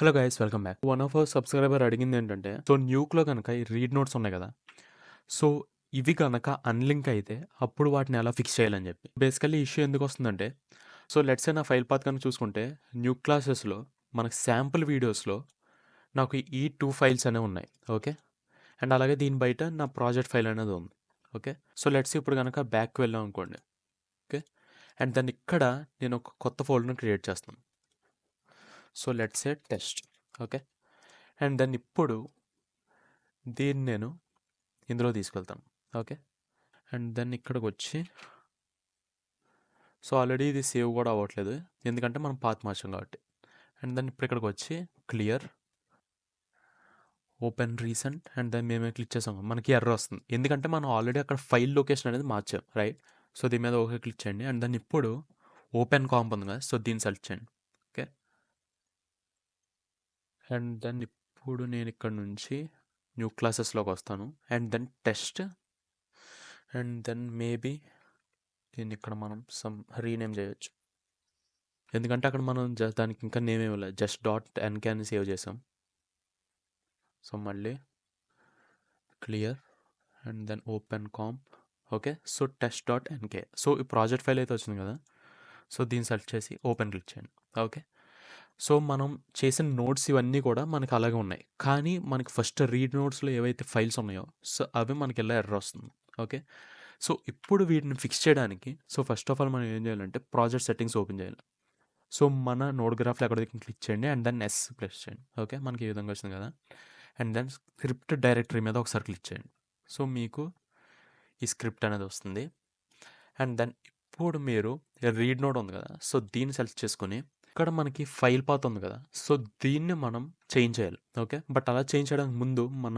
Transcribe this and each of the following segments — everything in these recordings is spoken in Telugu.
Hello guys, welcome back. One of our subscriber అడిగింది ఏంటంటే, సో న్యూక్లో కనుక ఈ రీడ్ నోట్స్ ఉన్నాయి కదా, సో ఇవి కనుక అన్లింక్ అయితే అప్పుడు వాటిని ఎలా ఫిక్స్ చేయాలని చెప్పి. బేసికల్లీ ఇష్యూ ఎందుకు వస్తుందంటే, సో లెట్స్ ఏ నా ఫైల్ పాత్ కనుక చూసుకుంటే న్యూ క్లాసెస్లో మనకు శాంపుల్ వీడియోస్లో నాకు ఈ 2 ఫైల్స్ అనేవి ఉన్నాయి. ఓకే, అండ్ అలాగే దీని బయట నా ప్రాజెక్ట్ ఫైల్ అనేది ఉంది. ఓకే, సో లెట్స్ ఇప్పుడు కనుక బ్యాక్ వెళ్ళాం అనుకోండి. ఓకే, అండ్ దాన్ని ఇక్కడ నేను ఒక కొత్త ఫోల్డర్ని క్రియేట్ చేస్తాను. So let's A test. Okay, and దాన్ని ఇప్పుడు దీన్ని నేను ఇందులో తీసుకెళ్తాను. ఓకే, అండ్ దెన్ ఇక్కడికి వచ్చి, సో ఆల్రెడీ ఇది సేవ్ కూడా అవ్వట్లేదు ఎందుకంటే మనం పాత్ మార్చాం కాబట్టి. అండ్ దెన్ ఇప్పుడు ఇక్కడికి వచ్చి clear, open recent, and then మేమే క్లిక్ చేసాం, మనకి ఎర్రర్ వస్తుంది ఎందుకంటే మనం ఆల్రెడీ అక్కడ ఫైల్ లొకేషన్ అనేది మార్చాం, రైట్? సో దీని మీద ఓకే క్లిక్ చేయండి. అండ్ దెన్ ఇప్పుడు ఓపెన్ కాంప్ ఉంది కదా, సో దీన్ని సెలెక్ట్ చేయండి. ఓకే, అండ్ దెన్ ఇప్పుడు నేను ఇక్కడ నుంచి న్యూ క్లాసెస్లోకి వస్తాను. And then test, and then maybe దీన్ని ఇక్కడ మనం సమ్ రీనేమ్ చేయొచ్చు ఎందుకంటే అక్కడ మనం దానికి ఇంకా నేమ్ ఇవ్వలేదు, జస్ట్ డాట్ ఎన్కే అని సేవ్ చేసాం. సో మళ్ళీ clear, and then open comp. Okay, so test dot NK, so ఈ ప్రాజెక్ట్ ఫైల్ అయితే వచ్చింది కదా, సో దీన్ని సెలెక్ట్ చేసి ఓపెన్ క్లిక్ చేయండి. ఓకే, సో మనం చేసిన నోట్స్ ఇవన్నీ కూడా మనకి అలాగే ఉన్నాయి, కానీ మనకి ఫస్ట్ రీడ్ నోట్స్లో ఏవైతే ఫైల్స్ ఉన్నాయో సో అవి మనకి ఎలా ఎర్రర్ వస్తుంది. ఓకే, సో ఇప్పుడు వీటిని ఫిక్స్ చేయడానికి, సో ఫస్ట్ ఆఫ్ ఆల్ మనం ఏం చేయాలంటే ప్రాజెక్ట్ సెట్టింగ్స్ ఓపెన్ చేయాలి. సో మన నోడ్ గ్రాఫ్లో ఎక్కడ క్లిక్ చేయండి అండ్ దెన్ ఎస్ ప్రెస్ చేయండి. ఓకే, మనకి ఈ విధంగా వచ్చింది కదా, అండ్ దెన్ స్క్రిప్ట్ డైరెక్టరీ మీద ఒకసారి క్లిక్ చేయండి. సో మీకు ఈ స్క్రిప్ట్ అనేది వస్తుంది. అండ్ దెన్ ఇప్పుడు మీరు రీడ్ నోట్ ఉంది కదా, సో దీన్ని సెలెక్ట్ చేసుకుని ఇక్కడ మనకి ఫైల్ పాత్ ఉంది కదా, సో దీన్ని మనం చేంజ్ చేయాలి. ఓకే, బట్ అలా చేంజ్ చేయడానికి ముందు మన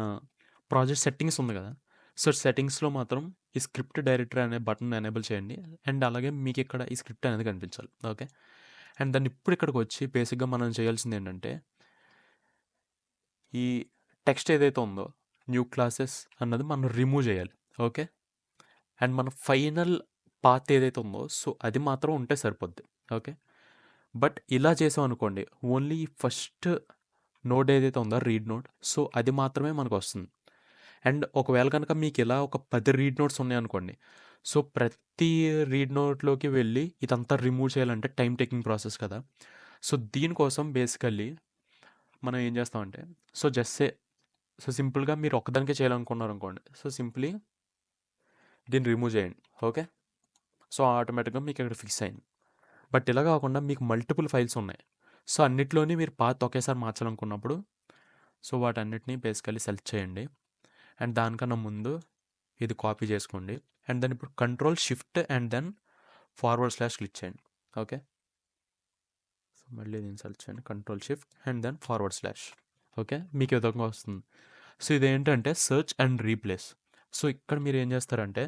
ప్రాజెక్ట్ సెట్టింగ్స్ ఉంది కదా, సో సెట్టింగ్స్లో మాత్రం ఈ స్క్రిప్ట్ డైరెక్టరీ అనే బటన్ ఎనేబుల్ చేయండి. అండ్ అలాగే మీకు ఇక్కడ ఈ స్క్రిప్ట్ అనేది కనిపించాలి. ఓకే, అండ్ దాన్ని ఇప్పుడు ఇక్కడికి వచ్చి బేసిక్గా మనం చేయాల్సింది ఏంటంటే, ఈ టెక్స్ట్ ఏదైతే ఉందో న్యూ క్లాసెస్ అన్నది మనం రిమూవ్ చేయాలి. ఓకే, అండ్ మన ఫైనల్ పాత్ ఏదైతే ఉందో సో అది మాత్రం ఉంటే సరిపోద్ది. ఓకే, బట్ ఇలా చేసాం అనుకోండి, ఓన్లీ ఫస్ట్ నోడ్ ఏదైతే ఉందో రీడ్ నోడ్, సో అది మాత్రమే మనకు వస్తుంది. అండ్ ఒకవేళ కనుక మీకు ఇలా ఒక 10 రీడ్ నోట్స్ ఉన్నాయనుకోండి, సో ప్రతి రీడ్ నోట్లోకి వెళ్ళి ఇదంతా రిమూవ్ చేయాలంటే టైం టేకింగ్ ప్రాసెస్ కదా. సో దీనికోసం బేసికల్లీ మనం ఏం చేస్తామంటే, సో సో సింపుల్గా మీరు ఒక్కదానికే చేయాలనుకున్నారు అనుకోండి, సో సింప్లీ దీన్ని రిమూవ్ చేయండి. ఓకే, సో ఆటోమేటిక్గా మీకు ఇక్కడ ఫిక్స్ అయింది. బట్ ఇలా కాకుండా మీకు మల్టిపుల్ ఫైల్స్ ఉన్నాయి, సో అన్నిట్లోని మీరు పాత్ ఒకేసారి మార్చాలనుకున్నప్పుడు సో వాటన్నిటిని బేసికల్లీ సెలెక్ట్ చేయండి. అండ్ దానికన్నా ముందు ఇది కాపీ చేసుకోండి. అండ్ దెన్ ఇప్పుడు control shift and then forward slash click చేయండి. ఓకే, సో మళ్ళీ దీన్ని సెలెక్ట్ చేయండి, control shift and then forward slash. Okay, మీకు ఈ విధంగా వస్తుంది. సో ఇదేంటంటే సెర్చ్ అండ్ రీప్లేస్. సో ఇక్కడ మీరు ఏం చేస్తారంటే,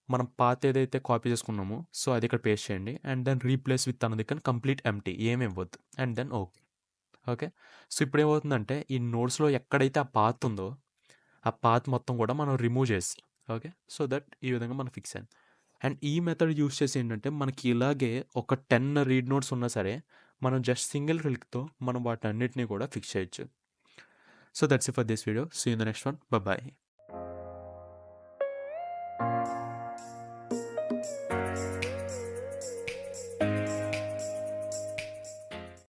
మనం పాత ఏదైతే కాపీ చేసుకున్నామో సో అది ఇక్కడ పేస్ట్ చేయండి. అండ్ దెన్ రీప్లేస్ విత్ అన్నది కానీ కంప్లీట్ ఎంటీ, ఏమి ఇవ్వద్దు. And then okay. Okay, so ఇప్పుడు ఏమవుతుందంటే ఈ నోట్స్లో ఎక్కడైతే ఆ పాత్ ఉందో ఆ పాత్ మొత్తం కూడా మనం రిమూవ్ చేసి, ఓకే, సో దట్ ఈ విధంగా మనం ఫిక్స్ అయింది. అండ్ ఈ మెథడ్ యూస్ చేసి ఏంటంటే మనకి ఇలాగే ఒక 10 రీడ్ నోట్స్ ఉన్నా సరే మనం జస్ట్ సింగిల్ క్లిక్తో మనం వాటి అన్నిటిని కూడా ఫిక్స్ చేయొచ్చు. So that's it for this video. See in the next one. By.